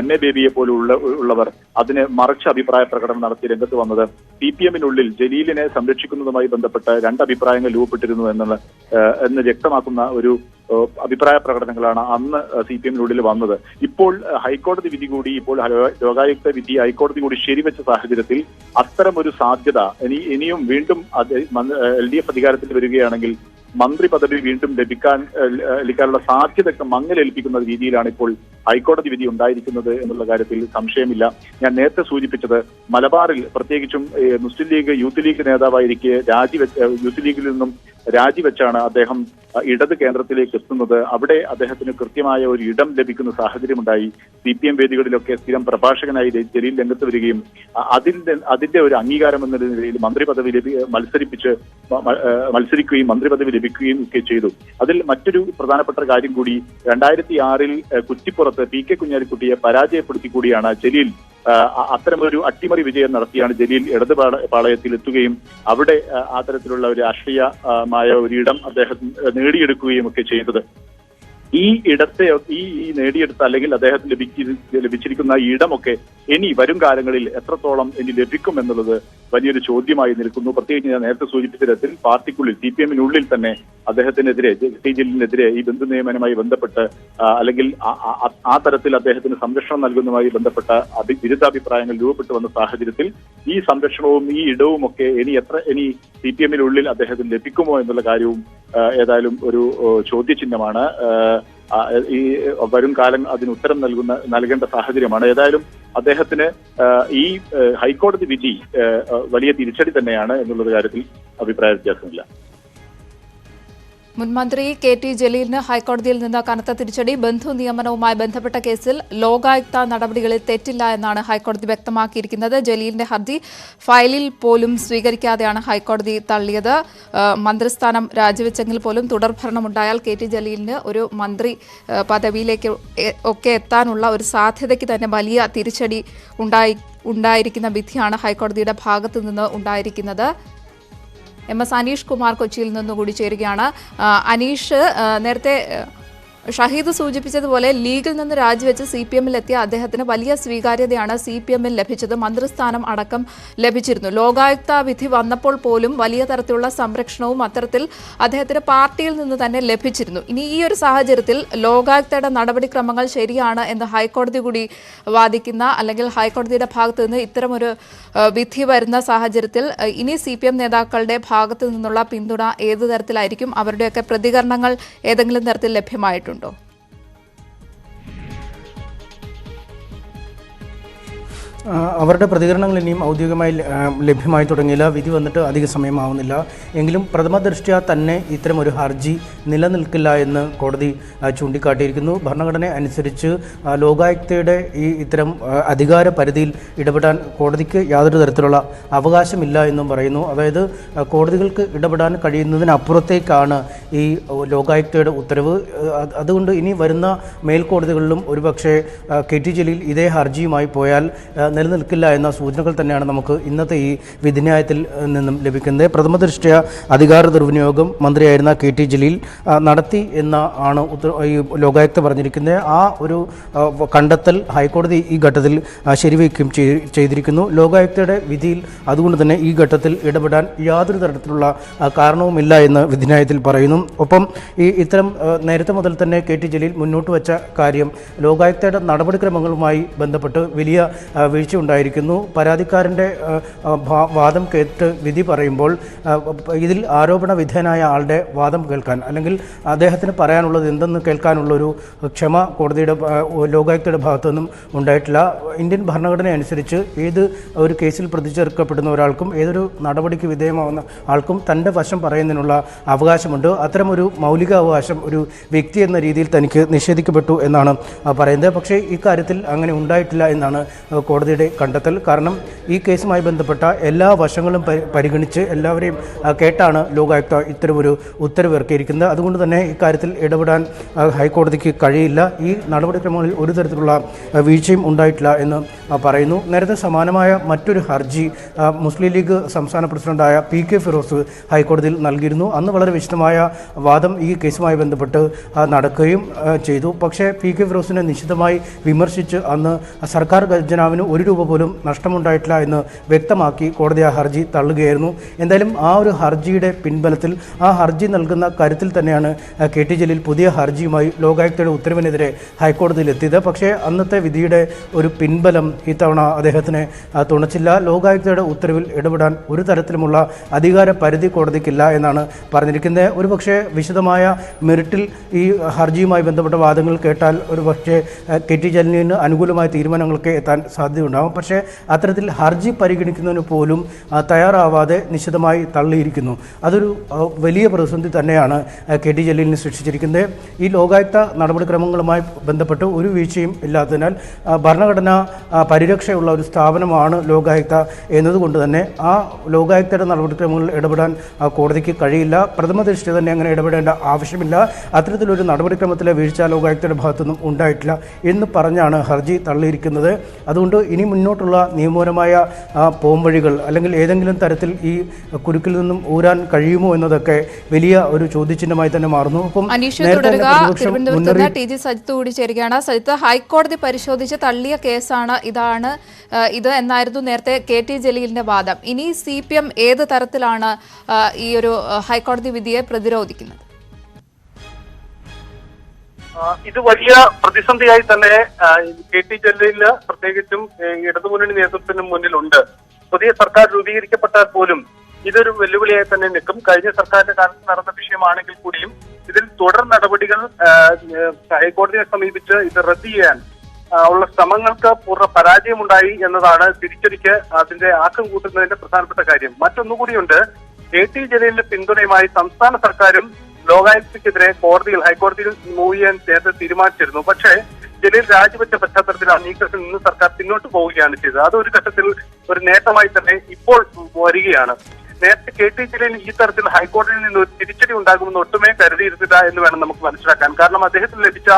MA ബേബിയെ പോലുള്ളവർ അതിന് മറിച്ച് അഭിപ്രായ പ്രകടനം നടത്തി രംഗത്ത് വന്നത് CPMനുള്ളിൽ ജലീലിനെ സംരക്ഷിക്കുന്നതുമായി ബന്ധപ്പെട്ട് രണ്ട് അഭിപ്രായങ്ങൾ രൂപപ്പെട്ടിരുന്നു എന്ന് വ്യക്തമാക്കുന്ന ഒരു അഭിപ്രായ പ്രകടനങ്ങളാണ് അന്ന് CPMനുള്ളിൽ വന്നത്. ഇപ്പോൾ ഹൈക്കോടതി വിധി കൂടി, ഇപ്പോൾ ലോകായുക്ത വിധി ഹൈക്കോടതി കൂടി ശരിവെച്ച സാഹചര്യത്തിൽ അത്തരം ഒരു സാധ്യത ഇനിയും വീണ്ടും LDF അധികാരത്തിൽ വരികയാണെങ്കിൽ മന്ത്രി പദവി വീണ്ടും ലഭിക്കാനുള്ള സാധ്യതയൊക്കെ മങ്ങലേൽപ്പിക്കുന്ന രീതിയിലാണ് ഇപ്പോൾ ഹൈക്കോടതി വിധി ഉണ്ടായിരിക്കുന്നത് എന്നുള്ള കാര്യത്തിൽ സംശയമില്ല. ഞാൻ നേരത്തെ സൂചിപ്പിച്ചത് മലബാറിൽ പ്രത്യേകിച്ചും മുസ്ലിം ലീഗ് യൂത്ത് ലീഗ് നേതാവായിരിക്കെ യൂത്ത് ലീഗിൽ നിന്നും രാജിവെച്ചാണ് അദ്ദേഹം ഇടത് കേന്ദ്രത്തിലേക്ക് എത്തുന്നത്. അവിടെ അദ്ദേഹത്തിന് കൃത്യമായ ഒരു ഇടം ലഭിക്കുന്ന സാഹചര്യമുണ്ടായി. CPM വേദികളിലൊക്കെ സ്ഥിരം പ്രഭാഷകനായി ജലീൽ രംഗത്ത് വരികയും അതിന്റെ ഒരു അംഗീകാരം എന്ന നിലയിൽ മന്ത്രി പദവി മത്സരിക്കുകയും മന്ത്രി പദവി ലഭിക്കുകയും ഒക്കെ ചെയ്തു. അതിൽ മറ്റൊരു പ്രധാനപ്പെട്ട കാര്യം കൂടി, 2006 കുറ്റിപ്പുറത്ത് PK കുഞ്ഞാലിക്കുട്ടിയെ പരാജയപ്പെടുത്തി കൂടിയാണ് ജലീൽ അത്തരമൊരു അട്ടിമറി വിജയം നടത്തിയാണ് ജലീൽ ഇടത് പാളയത്തിൽ എത്തുകയും അവിടെ ആ തരത്തിലുള്ള ഒരു രാഷ്ട്രീയമായ ഒരിടം അദ്ദേഹം നേടിയെടുക്കുകയും ഒക്കെ ചെയ്തത്. ഈ ഇടത്തെ ഈ നേടിയെടുത്ത അല്ലെങ്കിൽ അദ്ദേഹത്തിന് ലഭിച്ചിരിക്കുന്ന ഈ ഇടമൊക്കെ ഇനി വരും കാലങ്ങളിൽ എത്രത്തോളം ഇനി ലഭിക്കും എന്നുള്ളത് വലിയൊരു ചോദ്യമായി നിൽക്കുന്നു. പ്രത്യേകിച്ച് ഞാൻ നേരത്തെ സൂചിപ്പിച്ച തരത്തിൽ പാർട്ടിക്കുള്ളിൽ CPM-നുള്ളിൽ തന്നെ അദ്ദേഹത്തിനെതിരെ കെടി ജലീലിനെതിരെ ഈ ബന്ധു നിയമനവുമായി ബന്ധപ്പെട്ട് അല്ലെങ്കിൽ ആ തരത്തിൽ അദ്ദേഹത്തിന് സംരക്ഷണം നൽകുന്നതുമായി ബന്ധപ്പെട്ട വിരുദ്ധാഭിപ്രായങ്ങൾ രൂപപ്പെട്ടു വന്ന സാഹചര്യത്തിൽ ഈ സംരക്ഷണവും ഈ ഇടവും ഒക്കെ ഇനി CPM-നുള്ളിൽ അദ്ദേഹത്തിന് ലഭിക്കുമോ എന്നുള്ള കാര്യവും ഏതായാലും ഒരു ചോദ്യചിഹ്നമാണ്. ഈ വരും കാലം അതിന് ഉത്തരം നൽകേണ്ട സാഹചര്യമാണ്. ഏതായാലും അദ്ദേഹത്തിന് ഈ ഹൈക്കോടതി വിധി വലിയ തിരിച്ചടി തന്നെയാണ് എന്നുള്ളൊരു കാര്യത്തിൽ അഭിപ്രായ വ്യത്യാസമില്ല. മുൻമന്ത്രി KT ജലീലിന് ഹൈക്കോടതിയിൽ നിന്ന് കനത്ത തിരിച്ചടി. ബന്ധു നിയമനവുമായി ബന്ധപ്പെട്ട കേസിൽ ലോകായുക്ത നടപടികളിൽ തെറ്റില്ല എന്നാണ് ഹൈക്കോടതി വ്യക്തമാക്കിയിരിക്കുന്നത്. ജലീലിന്റെ ഹർജി ഫയലിൽ പോലും സ്വീകരിക്കാതെയാണ് ഹൈക്കോടതി തള്ളിയത്. മന്ത്രിസ്ഥാനം രാജിവെച്ചെങ്കിൽ പോലും തുടർഭരണമുണ്ടായാൽ KT ജലീലിന് ഒരു മന്ത്രി പദവിയിലേക്ക് ഒക്കെ എത്താനുള്ള ഒരു സാധ്യതയ്ക്ക് തന്നെ വലിയ തിരിച്ചടി ഉണ്ടായിരിക്കുന്ന വിധിയാണ് ഹൈക്കോടതിയുടെ ഭാഗത്തു നിന്ന് ഉണ്ടായിരിക്കുന്നത്. MS അനീഷ് കുമാർ കൊച്ചിയിൽ നിന്നുകൂടി ചേരുകയാണ്. അനീഷ്, നേരത്തെ ഷഹീദ് സൂചിപ്പിച്ചതുപോലെ ലീഗിൽ നിന്ന് രാജിവെച്ച് CPM-ലെത്തിയ അദ്ദേഹത്തിന് വലിയ സ്വീകാര്യതയാണ് CPM-ൽ ലഭിച്ചത്. മന്ത്രിസ്ഥാനം അടക്കം ലഭിച്ചിരുന്നു. ലോകായുക്ത വിധി വന്നപ്പോൾ പോലും വലിയ തരത്തിലുള്ള സംരക്ഷണവും അത്തരത്തിൽ അദ്ദേഹത്തിന് പാർട്ടിയിൽ നിന്ന് തന്നെ ലഭിച്ചിരുന്നു. ഇനി ഈ ഒരു സാഹചര്യത്തിൽ ലോകായുക്തയുടെ നടപടിക്രമങ്ങൾ ശരിയാണ് എന്ന് ഹൈക്കോടതി കൂടി വാദിക്കുന്ന അല്ലെങ്കിൽ ഹൈക്കോടതിയുടെ ഭാഗത്തു നിന്ന് ഇത്തരമൊരു വിധി വരുന്ന സാഹചര്യത്തിൽ ഇനി CPM നേതാക്കളുടെ ഭാഗത്തു നിന്നുള്ള പിന്തുണ ഏതു തരത്തിലായിരിക്കും? അവരുടെയൊക്കെ പ്രതികരണങ്ങൾ ഏതെങ്കിലും തരത്തിൽ ലഭ്യമായിട്ടുണ്ട്? അവരുടെ പ്രതികരണങ്ങൾ ഇനിയും ഔദ്യോഗികമായി ലഭ്യമായി തുടങ്ങിയില്ല. വിധി വന്നിട്ട് അധിക സമയമാവുന്നില്ല. എങ്കിലും പ്രഥമ ദൃഷ്ട്യാ തന്നെ ഇത്തരമൊരു ഹർജി നിലനിൽക്കില്ല എന്ന് കോടതി ചൂണ്ടിക്കാട്ടിയിരിക്കുന്നു. ഭരണഘടന അനുസരിച്ച് ലോകായുക്തയുടെ ഇത്തരം അധികാര പരിധിയിൽ ഇടപെടാൻ കോടതിക്ക് യാതൊരു തരത്തിലുള്ള അവകാശമില്ല എന്നും പറയുന്നു. അതായത് കോടതികൾക്ക് ഇടപെടാൻ കഴിയുന്നതിനപ്പുറത്തേക്കാണ് ഈ ലോകായുക്തയുടെ ഉത്തരവ്. അതുകൊണ്ട് ഇനി വരുന്ന മേൽക്കോടതികളിലും ഒരുപക്ഷെ KT ജലീൽ ഇതേ ഹർജിയുമായി പോയാൽ നിലനിൽക്കില്ല എന്ന സൂചനകൾ തന്നെയാണ് നമുക്ക് ഇന്നത്തെ ഈ വിധിന്യായത്തിൽ നിന്നും ലഭിക്കുന്നത്. പ്രഥമ ദൃഷ്ട്യാ അധികാര ദുർവിനിയോഗം മന്ത്രിയായിരുന്ന KT ജലീൽ നടത്തി എന്ന ആണ് ഈ ലോകായുക്ത പറഞ്ഞിരിക്കുന്നത്. ആ ഒരു കണ്ടെത്തൽ ഹൈക്കോടതി ഈ ഘട്ടത്തിൽ ശരിവയ്ക്കുകയും ചെയ്തിരിക്കുന്നു. ലോകായുക്തയുടെ വിധിയിൽ അതുകൊണ്ട് തന്നെ ഈ ഘട്ടത്തിൽ ഇടപെടാൻ യാതൊരു തരത്തിലുള്ള കാരണവുമില്ല എന്ന് വിധിന്യായത്തിൽ പറയുന്നു. ഒപ്പം ഇത്തരം നേരത്തെ മുതൽ തന്നെ KT ജലീൽ മുന്നോട്ട് വെച്ച കാര്യം ലോകായുക്തയുടെ നടപടിക്രമങ്ങളുമായി ബന്ധപ്പെട്ട് വലിയ വീഴ്ച ഉണ്ടായിരിക്കുന്നു. പരാതിക്കാരൻ്റെ വാദം കേട്ട് വിധി പറയുമ്പോൾ ഇതിൽ ആരോപണ വിധേയനായ ആളുടെ വാദം കേൾക്കാൻ അല്ലെങ്കിൽ അദ്ദേഹത്തിന് പറയാനുള്ളത് എന്തെന്ന് കേൾക്കാനുള്ളൊരു ക്ഷമ ലോകായുക്തയുടെ ഭാഗത്തു നിന്നും ഉണ്ടായിട്ടില്ല. ഇന്ത്യൻ ഭരണഘടന അനുസരിച്ച് ഏത് ഒരു കേസിൽ പ്രതി ചേർക്കപ്പെടുന്ന ഒരാൾക്കും ഏതൊരു നടപടിക്ക് വിധേയമാവുന്ന ആൾക്കും തൻ്റെ വശം പറയുന്നതിനുള്ള അവകാശമുണ്ട്. അത്തരമൊരു മൗലികാവകാശം ഒരു വ്യക്തി എന്ന രീതിയിൽ തനിക്ക് നിഷേധിക്കപ്പെട്ടു എന്നാണ് പറയുന്നത്. പക്ഷേ ഇക്കാര്യത്തിൽ അങ്ങനെ ഉണ്ടായിട്ടില്ല എന്നാണ് കോടതിയുടെ കണ്ടെത്തൽ. കാരണം ഈ കേസുമായി ബന്ധപ്പെട്ട എല്ലാ വശങ്ങളും പരിഗണിച്ച് എല്ലാവരെയും കേട്ടാണ് ലോകായുക്ത ഇത്തരമൊരു ഉത്തരവ് ഇറക്കിയിരിക്കുന്നത്. അതുകൊണ്ട് തന്നെ ഇക്കാര്യത്തിൽ ഇടപെടാൻ ഹൈക്കോടതിക്ക് കഴിയില്ല. ഈ നടപടിക്രമങ്ങളിൽ ഒരു തരത്തിലുള്ള വീഴ്ചയും ഉണ്ടായിട്ടില്ല എന്ന് പറയുന്നു. നേരത്തെ സമാനമായ മറ്റൊരു ഹർജി മുസ്ലിം ലീഗ് സംസ്ഥാന പ്രസിഡന്റായ PK ഫിറോസ് ഹൈക്കോടതിയിൽ നൽകിയിരുന്നു. അന്ന് വളരെ വിശദമായ വാദം ഈ കേസുമായി ബന്ധപ്പെട്ട് നടക്കുകയും ചെയ്തു. പക്ഷേ PK ഫിറോസിനെ നിശിതമായി വിമർശിച്ച് അന്ന് സർക്കാർ ഖജനാവിന് ₹1 പോലും നഷ്ടമുണ്ടായിട്ടില്ല എന്ന് വ്യക്തമാക്കി കോടതി ആ ഹർജി തള്ളുകയായിരുന്നു. എന്തായാലും ആ ഒരു ഹർജിയുടെ പിൻബലത്തിൽ ആ ഹർജി നൽകുന്ന കരുത്തിൽ തന്നെയാണ് KT ജലീൽ പുതിയ ഹർജിയുമായി ലോകായുക്തയുടെ ഉത്തരവിനെതിരെ ഹൈക്കോടതിയിൽ എത്തിയത്. പക്ഷേ അന്നത്തെ വിധിയുടെ ഒരു പിൻബലം ഇത്തവണ അദ്ദേഹത്തിന് തുണച്ചില്ല. ലോകായുക്തയുടെ ഉത്തരവിൽ ഇടപെടാൻ ഒരു തരത്തിലുമുള്ള അധികാര പരിധി കോടതിക്കില്ല എന്നാണ് പറഞ്ഞിരിക്കുന്നത്. ഒരുപക്ഷെ വിശദമായ മെറിറ്റിൽ ഈ ഹർജിയുമായി ബന്ധപ്പെട്ട വാദങ്ങൾ കേട്ടാൽ ഒരുപക്ഷെ KT ജലീലിന് അനുകൂലമായ തീരുമാനങ്ങൾക്ക് എത്താൻ സാധ്യതയുണ്ട്. സാധ്യതയുണ്ടാകും. പക്ഷേ അത്തരത്തിൽ ഹർജി പരിഗണിക്കുന്നതിന് പോലും തയ്യാറാവാതെ നിശിതമായി തള്ളിയിരിക്കുന്നു. അതൊരു വലിയ പ്രതിസന്ധി തന്നെയാണ് KT ജലീലിനെ സൃഷ്ടിച്ചിരിക്കുന്നത്. ഈ ലോകായുക്ത നടപടിക്രമങ്ങളുമായി ബന്ധപ്പെട്ട് ഒരു വീഴ്ചയും ഇല്ലാത്തതിനാൽ ഭരണഘടന പരിരക്ഷയുള്ള ഒരു സ്ഥാപനമാണ് ലോകായുക്ത എന്നതുകൊണ്ട് തന്നെ ആ ലോകായുക്തയുടെ നടപടിക്രമങ്ങളിൽ ഇടപെടാൻ കോടതിക്ക് കഴിയില്ല. പ്രഥമ ദൃഷ്ടി തന്നെ അങ്ങനെ ഇടപെടേണ്ട ആവശ്യമില്ല. അത്തരത്തിലൊരു നടപടിക്രമത്തിലെ വീഴ്ച ലോകായുക്തയുടെ ഭാഗത്തുനിന്നും ഉണ്ടായിട്ടില്ല എന്ന് പറഞ്ഞാണ് ഹർജി തള്ളിയിരിക്കുന്നത്. അതുകൊണ്ട് ഇനി മുന്നോട്ടുള്ള നിയമപരമായ പോംവഴികൾ അല്ലെങ്കിൽ ഏതെങ്കിലും തരത്തിൽ ഈ കുരുക്കിൽ നിന്നും ഊരാൻ കഴിയുമോ എന്നതൊക്കെ വലിയ ഒരു ചോദ്യചിഹ്നമായി തന്നെ മാറുന്നു. അപ്പം തിരുവനന്തപുരത്ത് TG സജിത്ത് കൂടി ചേരുകയാണ്. സജിത്ത്, ഹൈക്കോടതി പരിശോധിച്ച് തള്ളിയ കേസാണ് ഇത് എന്നായിരുന്നു നേരത്തെ KT ജലീലിന്റെ വാദം. ഇനി CPM ഏത് തരത്തിലാണ് ഈ ഒരു ഹൈക്കോടതി വിധിയെ പ്രതിരോധിക്കുന്നത്? ഇത് വലിയ പ്രതിസന്ധിയായി തന്നെ KT ജലീലിന് പ്രത്യേകിച്ചും ഇടതുമുന്നണി നേതൃത്വത്തിന് മുന്നിലുണ്ട്. പുതിയ സർക്കാർ രൂപീകരിക്കപ്പെട്ടാൽ പോലും ഇതൊരു വെല്ലുവിളിയായി തന്നെ നിൽക്കും. കഴിഞ്ഞ സർക്കാരിന്റെ കാലത്ത് നടന്ന വിഷയമാണെങ്കിൽ കൂടിയും ഇതിൽ തുടർ നടപടികൾ ഹൈക്കോടതിയെ സമീപിച്ച് ഇത് റദ്ദ് ചെയ്യാൻ ഉള്ള ശ്രമങ്ങൾക്ക് പൂർണ്ണ പരാജയമുണ്ടായി എന്നതാണ് തിരിച്ചടിക്ക് അതിന്റെ ആക്കം കൂട്ടുന്നതിന്റെ പ്രധാനപ്പെട്ട കാര്യം. മറ്റൊന്നുകൂടിയുണ്ട്, KT ജലീലിന്റെ പിന്തുണയുമായി സംസ്ഥാന സർക്കാരും ലോകായുക്തക്കെതിരെ ഹൈക്കോടതിയിൽ മൂവ് ചെയ്യാൻ നേരത്തെ തീരുമാനിച്ചിരുന്നു. പക്ഷേ ജലീൽ രാജിവെച്ച പശ്ചാത്തലത്തിൽ ആ നീക്കത്തിൽ നിന്ന് സർക്കാർ പിന്നോട്ട് പോവുകയാണ് ചെയ്തത്. അതൊരു ഘട്ടത്തിൽ ഒരു നേട്ടമായി തന്നെ ഇപ്പോൾ വരികയാണ്. നേരത്തെ KT ജലീൽ ഈ തരത്തിൽ ഹൈക്കോടതിയിൽ നിന്ന് ഒരു തിരിച്ചടി ഉണ്ടാകുമെന്ന് ഒട്ടുമേ കരുതിയിരുന്നില്ല എന്ന് വേണം നമുക്ക് മനസ്സിലാക്കാൻ. കാരണം അദ്ദേഹത്തിന് ലഭിച്ച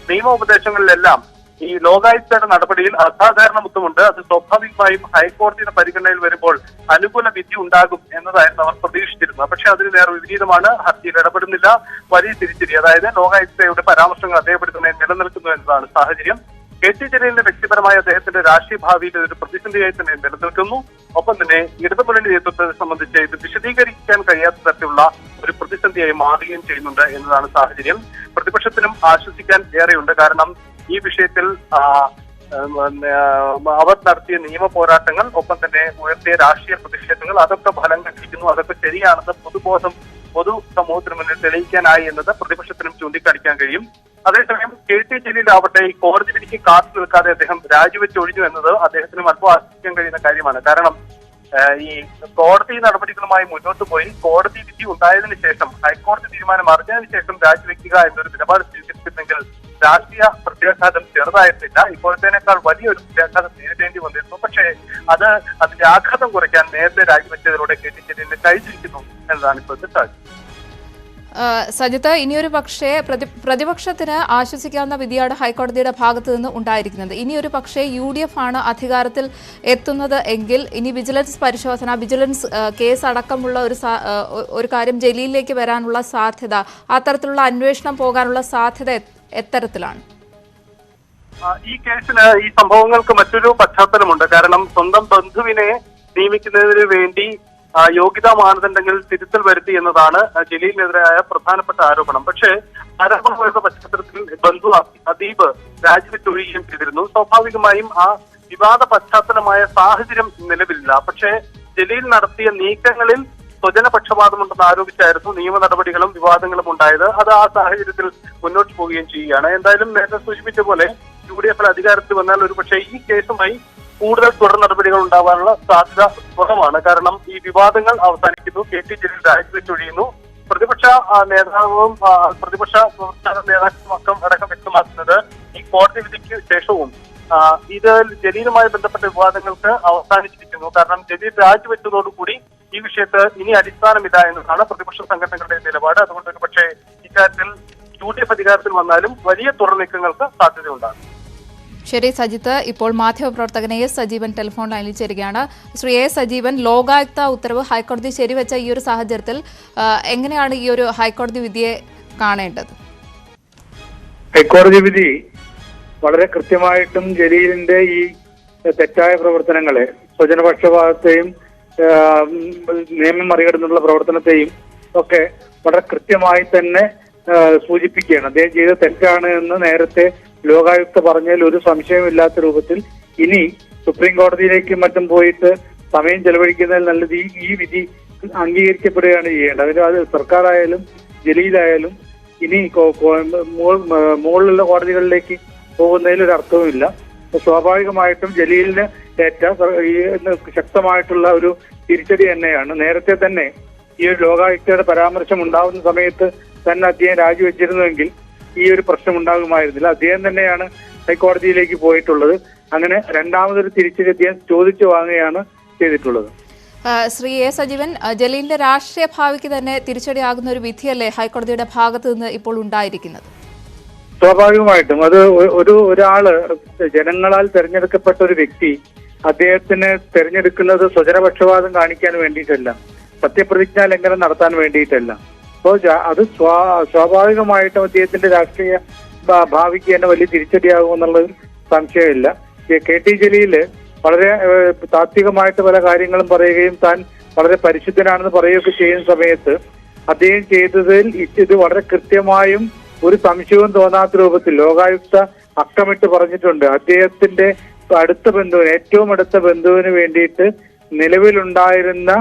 നിയമോപദേശങ്ങളിലെല്ലാം ഈ ലോകായുക്തയുടെ നടപടിയിൽ അസാധാരണത്വമുണ്ട്. അത് സ്വാഭാവികമായും ഹൈക്കോടതിയുടെ പരിഗണനയിൽ വരുമ്പോൾ അനുകൂല വിധി ഉണ്ടാകും എന്നതായിരുന്നു അവർ പ്രതീക്ഷിച്ചിരുന്നത്. പക്ഷെ അതിന് നേരെ വിപരീതമാണ്. ഹർജിയിൽ ഇടപെടുന്നില്ല. വലിയ തിരിച്ചടി, അതായത് ലോകായുക്തയുടെ പരാമർശങ്ങൾ അതേപടി തന്നെ നിലനിൽക്കുന്നു എന്നതാണ് സാഹചര്യം. KT ജലീലിന്റെ വ്യക്തിപരമായ അദ്ദേഹത്തിന്റെ രാഷ്ട്രീയ ഭാവിയിൽ ഒരു പ്രതിസന്ധിയായി തന്നെ നിലനിൽക്കുന്നു. ഒപ്പം തന്നെ ഇടതുമുന്നണി നേതൃത്വത്തെ സംബന്ധിച്ച് ഇത് വിശദീകരിക്കാൻ കഴിയാത്ത തരത്തിലുള്ള ഒരു പ്രതിസന്ധിയായി മാറുകയും ചെയ്യുന്നുണ്ട് എന്നതാണ് സാഹചര്യം. പ്രതിപക്ഷത്തിനും ആശ്വസിക്കാൻ ഏറെയുണ്ട്. കാരണം ഈ വിഷയത്തിൽ അവർ നടത്തിയ നിയമ പോരാട്ടങ്ങൾ, ഒപ്പം തന്നെ ഉയർത്തിയ രാഷ്ട്രീയ പ്രതിഷേധങ്ങൾ, അതൊക്കെ ഫലം കണ്ടിരിക്കുന്നു. അതൊക്കെ ശരിയാണെന്ന് പൊതു സമൂഹത്തിന് മുന്നിൽ തെളിയിക്കാനായി എന്നത് പ്രതിപക്ഷത്തിനും ചൂണ്ടിക്കാണിക്കാൻ കഴിയും. അതേസമയം KT ജലീൽ ആവട്ടെ ഈ കോടതി വിധിക്ക് കാത്തു നിൽക്കാതെ അദ്ദേഹം രാജിവെച്ചൊഴിഞ്ഞു എന്നത് അദ്ദേഹത്തിന് അല്പം ആശ്വസിക്കാൻ കഴിയുന്ന കാര്യമാണ്. കാരണം ഈ കോടതി നടപടികളുമായി മുന്നോട്ട് പോയി കോടതി വിധി ഉണ്ടായതിനു ശേഷം, ഹൈക്കോടതി തീരുമാനം അറിഞ്ഞതിന് ശേഷം രാജിവെക്കുക എന്നൊരു നിലപാട് സ്വീകരിച്ചിരുന്നെങ്കിൽ രാഷ്ട്രീയ പ്രത്യാഘാതം ചെറുതായിട്ടില്ല. ഇപ്പോഴത്തേനേക്കാൾ വലിയൊരു പ്രത്യാഘാതം നേരിടേണ്ടി വന്നിരുന്നു. പക്ഷേ അതിന്റെ ആഘാതം കുറയ്ക്കാൻ നേരത്തെ രാജിവെച്ചതിലൂടെ KT ജലീലിന് കഴിഞ്ഞിരിക്കുന്നു എന്നതാണ് ഇപ്പോഴത്തെ സാഹചര്യം. സജിത്ത്, ഇനിയൊരു പക്ഷേ പ്രതിപക്ഷത്തിന് ആശ്വസിക്കാവുന്ന വിധിയാണ് ഹൈക്കോടതിയുടെ ഭാഗത്തു നിന്ന് ഉണ്ടായിരിക്കുന്നത്. ഇനിയൊരു പക്ഷേ UDF ആണ് അധികാരത്തിൽ എത്തുന്നത് എങ്കിൽ ഇനി വിജിലൻസ് പരിശോധന, വിജിലൻസ് കേസ് അടക്കമുള്ള ഒരു കാര്യം ജലീലിലേക്ക് വരാനുള്ള സാധ്യത, അത്തരത്തിലുള്ള അന്വേഷണം പോകാനുള്ള സാധ്യത എത്തരത്തിലാണ്? ഈ കേസിന്, ഈ സംഭവങ്ങൾക്ക് മറ്റൊരു പശ്ചാത്തലമുണ്ട്. കാരണം സ്വന്തം ബന്ധുവിനെ നിയമിക്കുന്നതിന് വേണ്ടി യോഗ്യതാ മാനദണ്ഡങ്ങളിൽ തിരുത്തൽ വരുത്തി എന്നതാണ് ജലീലിനെതിരായ പ്രധാനപ്പെട്ട ആരോപണം. പക്ഷേ ആരോപണം വരുന്ന പശ്ചാത്തലത്തിൽ ബന്ധു അദീബ് രാജിവെച്ചൊഴിയുകയും ചെയ്തിരുന്നു. സ്വാഭാവികമായും ആ വിവാദ പശ്ചാത്തലമായ സാഹചര്യം നിലവിലില്ല. പക്ഷേ ജലീൽ നടത്തിയ നീക്കങ്ങളിൽ സ്വജനപക്ഷപാതമുണ്ടെന്ന് ആരോപിച്ചായിരുന്നു നിയമ നടപടികളും വിവാദങ്ങളും ഉണ്ടായത്. അത് ആ സാഹചര്യത്തിൽ മുന്നോട്ട് പോവുകയും ചെയ്യുകയാണ്. എന്തായാലും നേരത്തെ സൂചിപ്പിച്ച പോലെ UDF അധികാരത്തിൽ വന്നാൽ ഒരുപക്ഷെ ഈ കേസുമായി കൂടുതൽ തുടർ നടപടികൾ ഉണ്ടാവാനുള്ള സാധ്യത കുറവാണ്. കാരണം ഈ വിവാദങ്ങൾ അവസാനിക്കുന്നു. KT ജലീൽ രാജിവെച്ചൊഴിയുന്നു. പ്രതിപക്ഷ നേതാവും പ്രതിപക്ഷ നേതാക്കളും അടക്കം വ്യക്തമാക്കുന്നത് ഈ കോടതി വിധിക്ക് ശേഷവും ഇത് ജലീലുമായി ബന്ധപ്പെട്ട വിവാദങ്ങൾക്ക് അവസാനിച്ചിരിക്കുന്നു. കാരണം ജലീൽ രാജിവെച്ചതോടുകൂടി ഈ വിഷയത്ത് ഇനി അടിസ്ഥാനമില്ല എന്നതാണ് പ്രതിപക്ഷ സംഘടനകളുടെ നിലപാട്. അതുകൊണ്ട് ഒരു പക്ഷേ ഇക്കാര്യത്തിൽ UDF അധികാരത്തിൽ വന്നാലും വലിയ തുടർ നീക്കങ്ങൾക്ക് സാധ്യതയുണ്ടാകും. ശരി സജിത്ത്, ഇപ്പോൾ മാധ്യമപ്രവർത്തകൻ A. സജീവൻ ടെലിഫോൺ ലൈനിൽ ചേരുകയാണ്. ശ്രീ A. സജീവൻ, ലോകായുക്ത ഉത്തരവ് ഹൈക്കോടതി ശരിവെച്ച ഈ ഒരു സാഹചര്യത്തിൽ എങ്ങനെയാണ് ഈ ഒരു ഹൈക്കോടതി വിധിയെ കാണേണ്ടത്? ഹൈക്കോടതി വിധി വളരെ കൃത്യമായിട്ടും ജലീലിന്റെ ഈ തെറ്റായ പ്രവർത്തനങ്ങളെ, സ്വജനപക്ഷപാതത്തെയും നിയമം മറികടന്നുള്ള പ്രവർത്തനത്തെയും ഒക്കെ വളരെ കൃത്യമായി തന്നെ സൂചിപ്പിക്കുകയാണ്. അദ്ദേഹം ചെയ്ത തെറ്റാണ് എന്ന് നേരത്തെ ലോകായുക്ത പറഞ്ഞതിൽ ഒരു സംശയമില്ലാത്ത രൂപത്തിൽ ഇനി സുപ്രീം കോടതിയിലേക്കും മറ്റും പോയിട്ട് സമയം ചെലവഴിക്കുന്നതിൽ നല്ലത് ഈ വിധി അംഗീകരിക്കപ്പെടുകയാണ് ചെയ്യേണ്ടത്. അതിന് അത് സർക്കാരായാലും ജലീലായാലും ഇനി മുകളിലുള്ള കോടതികളിലേക്ക് പോകുന്നതിൽ ഒരു അർത്ഥവുമില്ല. സ്വാഭാവികമായിട്ടും ജലീലിന് ഏറ്റ ഈ ശക്തമായിട്ടുള്ള ഒരു തിരിച്ചടി തന്നെയാണ്. നേരത്തെ തന്നെ ഈ ഒരു ലോകായുക്തയുടെ പരാമർശം ഉണ്ടാകുന്ന സമയത്ത് തന്നെ അദ്ദേഹം രാജിവെച്ചിരുന്നുവെങ്കിൽ ഈ ഒരു പ്രശ്നം ഉണ്ടാകുമായിരുന്നില്ല. അദ്ദേഹം തന്നെയാണ് ഹൈക്കോടതിയിലേക്ക് പോയിട്ടുള്ളത്. അങ്ങനെ രണ്ടാമതൊരു തിരിച്ചടി അദ്ദേഹം ചോദിച്ചു വാങ്ങുകയാണ് ചെയ്തിട്ടുള്ളത്. ശ്രീ എ സജീവൻ, ജലീലിന്റെ രാഷ്ട്രീയ ഭാവിക്ക് തന്നെ തിരിച്ചടിയാകുന്ന ഒരു വിധിയല്ലേ ഹൈക്കോടതിയുടെ ഭാഗത്ത് നിന്ന് ഇപ്പോൾ ഉണ്ടായിരിക്കുന്നത്? സ്വാഭാവികമായിട്ടും അത് ഒരാള് ജനങ്ങളാൽ തെരഞ്ഞെടുക്കപ്പെട്ട ഒരു വ്യക്തി അദ്ദേഹത്തിന് തെരഞ്ഞെടുക്കുന്നത് സ്വജനപക്ഷപാതം കാണിക്കാൻ വേണ്ടിയിട്ടല്ല, സത്യപ്രതിജ്ഞാ ലംഘനം നടത്താൻ വേണ്ടിയിട്ടല്ല. അപ്പോൾ അത് സ്വാഭാവികമായിട്ടും അദ്ദേഹത്തിന്റെ രാഷ്ട്രീയ ഭാവിക്ക് തന്നെ വലിയ തിരിച്ചടിയാകുമെന്നുള്ളത് സംശയമില്ല. കെ ടി ജലീൽ വളരെ താത്വികമായിട്ട് പല കാര്യങ്ങളും പറയുകയും താൻ വളരെ പരിശുദ്ധനാണെന്ന് പറയുകയൊക്കെ ചെയ്യുന്ന സമയത്ത് അദ്ദേഹം ചെയ്തതിൽ ഇത് വളരെ കൃത്യമായും ഒരു സംശയവും തോന്നാത്ത രൂപത്തിൽ ലോകായുക്ത അക്കമിട്ട് പറഞ്ഞിട്ടുണ്ട്. അദ്ദേഹത്തിന്റെ അടുത്ത ബന്ധുവിന്, ഏറ്റവും അടുത്ത ബന്ധുവിന് വേണ്ടിയിട്ട് നിലവിലുണ്ടായിരുന്ന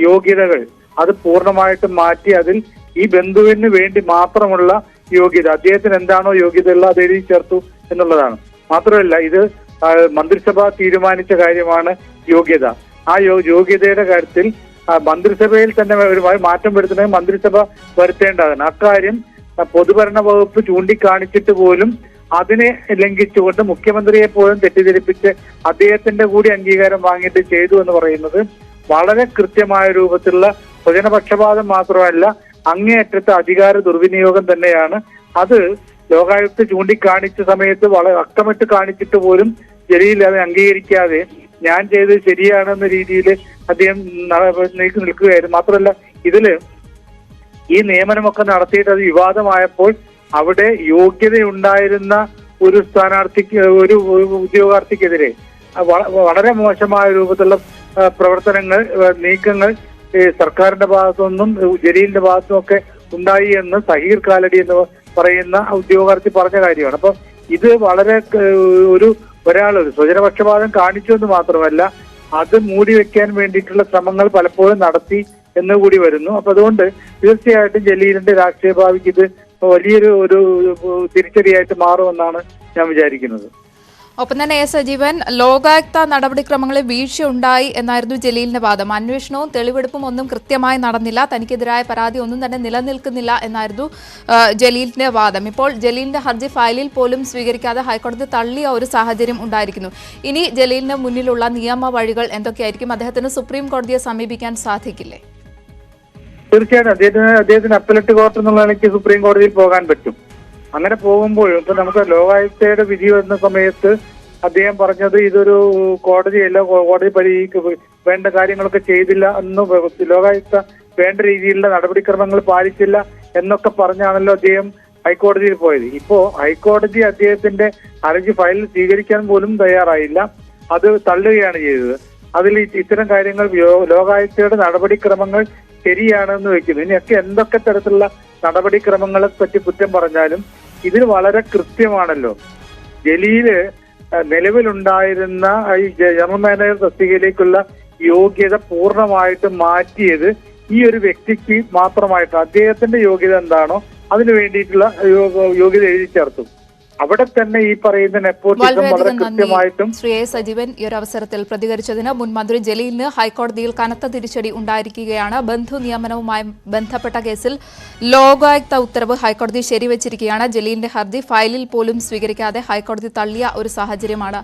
യോഗ്യതകൾ അത് പൂർണ്ണമായിട്ടും മാറ്റി അതിൽ ഈ ബന്ധുവിന് വേണ്ടി മാത്രമുള്ള യോഗ്യത, അദ്ദേഹത്തിന് എന്താണോ യോഗ്യതയുള്ള അത് എഴുതി ചേർത്തു എന്നുള്ളതാണ്. മാത്രമല്ല ഇത് മന്ത്രിസഭ തീരുമാനിച്ച കാര്യമാണ് യോഗ്യത. ആ യോഗ്യതയുടെ കാര്യത്തിൽ മന്ത്രിസഭയിൽ തന്നെ ഒരു മാറ്റം വരുത്തണമെങ്കിൽ മന്ത്രിസഭ വരുത്തേണ്ടതാണ്. അക്കാര്യം പൊതുഭരണ വകുപ്പ് ചൂണ്ടിക്കാണിച്ചിട്ട് പോലും അതിനെ ലംഘിച്ചുകൊണ്ട് മുഖ്യമന്ത്രിയെ പോലും തെറ്റിദ്ധരിപ്പിച്ച് അദ്ദേഹത്തിന്റെ കൂടി അംഗീകാരം വാങ്ങിയിട്ട് ചെയ്തു എന്ന് പറയുന്നത് വളരെ കൃത്യമായ രൂപത്തിലുള്ള സ്വജനപക്ഷപാതം മാത്രമല്ല, അങ്ങേയറ്റത്തെ അധികാര ദുർവിനിയോഗം തന്നെയാണ്. അത് ലോകായുക്ത ചൂണ്ടിക്കാണിച്ച സമയത്ത് വളരെ അക്കമിട്ട് കാണിച്ചിട്ട് പോലും ജലീൽ അത് അംഗീകരിക്കാതെ ഞാൻ ചെയ്തത് ശരിയാണെന്ന രീതിയിൽ അദ്ദേഹം നീക്കി നിൽക്കുകയായിരുന്നു. മാത്രമല്ല ഇതില് ഈ നിയമനമൊക്കെ നടത്തിയിട്ട് അത് വിവാദമായപ്പോൾ അവിടെ യോഗ്യതയുണ്ടായിരുന്ന ഒരു സ്ഥാനാർത്ഥിക്ക്, ഒരു ഉദ്യോഗാർത്ഥിക്കെതിരെ വളരെ മോശമായ രൂപത്തിലുള്ള പ്രവർത്തനങ്ങൾ, നീക്കങ്ങൾ സർക്കാരിന്റെ ഭാഗത്തുനിന്നും ജലീലിന്റെ ഭാഗത്തുനിന്നും ഒക്കെ ഉണ്ടായി എന്ന് സഹീർ കാലടി എന്ന് പറയുന്ന ഉദ്യോഗാർത്ഥി പറഞ്ഞ കാര്യമാണ്. അപ്പൊ ഇത് വളരെ ഒരാളൊരു സ്വജനപക്ഷപാതം കാണിച്ചു എന്ന് മാത്രമല്ല അത് മൂടി വെക്കാൻ വേണ്ടിയിട്ടുള്ള ശ്രമങ്ങൾ പലപ്പോഴും നടത്തി എന്നുകൂടി വരുന്നു. അപ്പൊ അതുകൊണ്ട് തീർച്ചയായിട്ടും ജലീലിന്റെ രാഷ്ട്രീയ ഭാവിക്ക് ഇത് വലിയൊരു തിരിച്ചടിയായിട്ട് മാറുമെന്നാണ് ഞാൻ വിചാരിക്കുന്നത്. ഒപ്പം തന്നെ എ സജീവൻ, ലോകായുക്ത നടപടിക്രമങ്ങളിൽ വീഴ്ചയുണ്ടായി എന്നായിരുന്നു ജലീലിന്റെ വാദം. അന്വേഷണവും തെളിവെടുപ്പും ഒന്നും കൃത്യമായി നടന്നില്ല, തനിക്കെതിരായ പരാതി ഒന്നും തന്നെ നിലനിൽക്കുന്നില്ല എന്നായിരുന്നു ജലീലിന്റെ വാദം. ഇപ്പോൾ ജലീലിന്റെ ഹർജി ഫയലിൽ പോലും സ്വീകരിക്കാതെ ഹൈക്കോടതി തള്ളിയ ഒരു സാഹചര്യം ഉണ്ടായിരിക്കുന്നു. ഇനി ജലീലിന് മുന്നിലുള്ള നിയമ വഴികൾ എന്തൊക്കെയായിരിക്കും? അദ്ദേഹത്തിന് സുപ്രീം കോടതിയെ സമീപിക്കാൻ സാധിക്കില്ലേ? തീർച്ചയായിട്ടും അദ്ദേഹത്തിന് അപ്പലറ്റ് കോർട്ട് എന്നുള്ള നിലയ്ക്ക് സുപ്രീം കോടതിയിൽ പോകാൻ പറ്റും. അങ്ങനെ പോകുമ്പോഴും ഇപ്പൊ നമുക്ക് ലോകായുക്തയുടെ വിധി വന്ന സമയത്ത് അദ്ദേഹം പറഞ്ഞത് ഇതൊരു കോടതിയല്ല, കോടതി വേണ്ട കാര്യങ്ങളൊക്കെ ചെയ്തില്ല എന്ന്, ലോകായുക്ത വേണ്ട രീതിയിലുള്ള നടപടിക്രമങ്ങൾ പാലിച്ചില്ല എന്നൊക്കെ പറഞ്ഞാണല്ലോ അദ്ദേഹം ഹൈക്കോടതിയിൽ പോയത്. ഇപ്പോ ഹൈക്കോടതി അദ്ദേഹത്തിന്റെ ഹർജി ഫയൽ സ്വീകരിക്കാൻ പോലും തയ്യാറായില്ല, അത് തള്ളുകയാണ് ചെയ്തത്. അതിൽ ഇത്തരം കാര്യങ്ങൾ ലോകായുക്തയുടെ നടപടിക്രമങ്ങൾ ശരിയാണെന്ന് വെക്കുന്നു. ഇനിയൊക്കെ എന്തൊക്കെ തരത്തിലുള്ള നടപടിക്രമങ്ങളെ പറ്റി കുറ്റം പറഞ്ഞാലും ഇതിൽ വളരെ കൃത്യമാണല്ലോ. ജലീല് നിലവിലുണ്ടായിരുന്ന ഈ ജനറൽ മാനേജർ തസ്തികയിലേക്കുള്ള യോഗ്യത പൂർണ്ണമായിട്ട് മാറ്റിയത് ഈ ഒരു വ്യക്തിക്ക് മാത്രമായിട്ട് അദ്ദേഹത്തിന്റെ യോഗ്യത എന്താണോ അതിനു വേണ്ടിയിട്ടുള്ള യോഗ്യത എഴുതി ചേർത്തു. അവിടെ തന്നെ ഈ പറയുന്ന നെപ്പോട്ടിസം വളരെ കൃത്യമായിട്ടും. ശ്രീ എ സജീവൻ, ഈ ഒരു അവസരത്തിൽ പ്രതികരിച്ചതിന് മുൻ മന്ത്രി ജലീലിന് ഹൈക്കോടതിയിൽ കനത്ത തിരിച്ചടി ഉണ്ടായിരിക്കുകയാണ്. ബന്ധു നിയമനവുമായി ബന്ധപ്പെട്ട കേസിൽ ലോകായുക്ത ഉത്തരവ് ഹൈക്കോടതി ശരിവച്ചിരിക്കുകയാണ്. ജലീലിന്റെ ഹർജി ഫയലിൽ പോലും സ്വീകരിക്കാതെ ഹൈക്കോടതി തള്ളിയ ഒരു സാഹചര്യമാണ്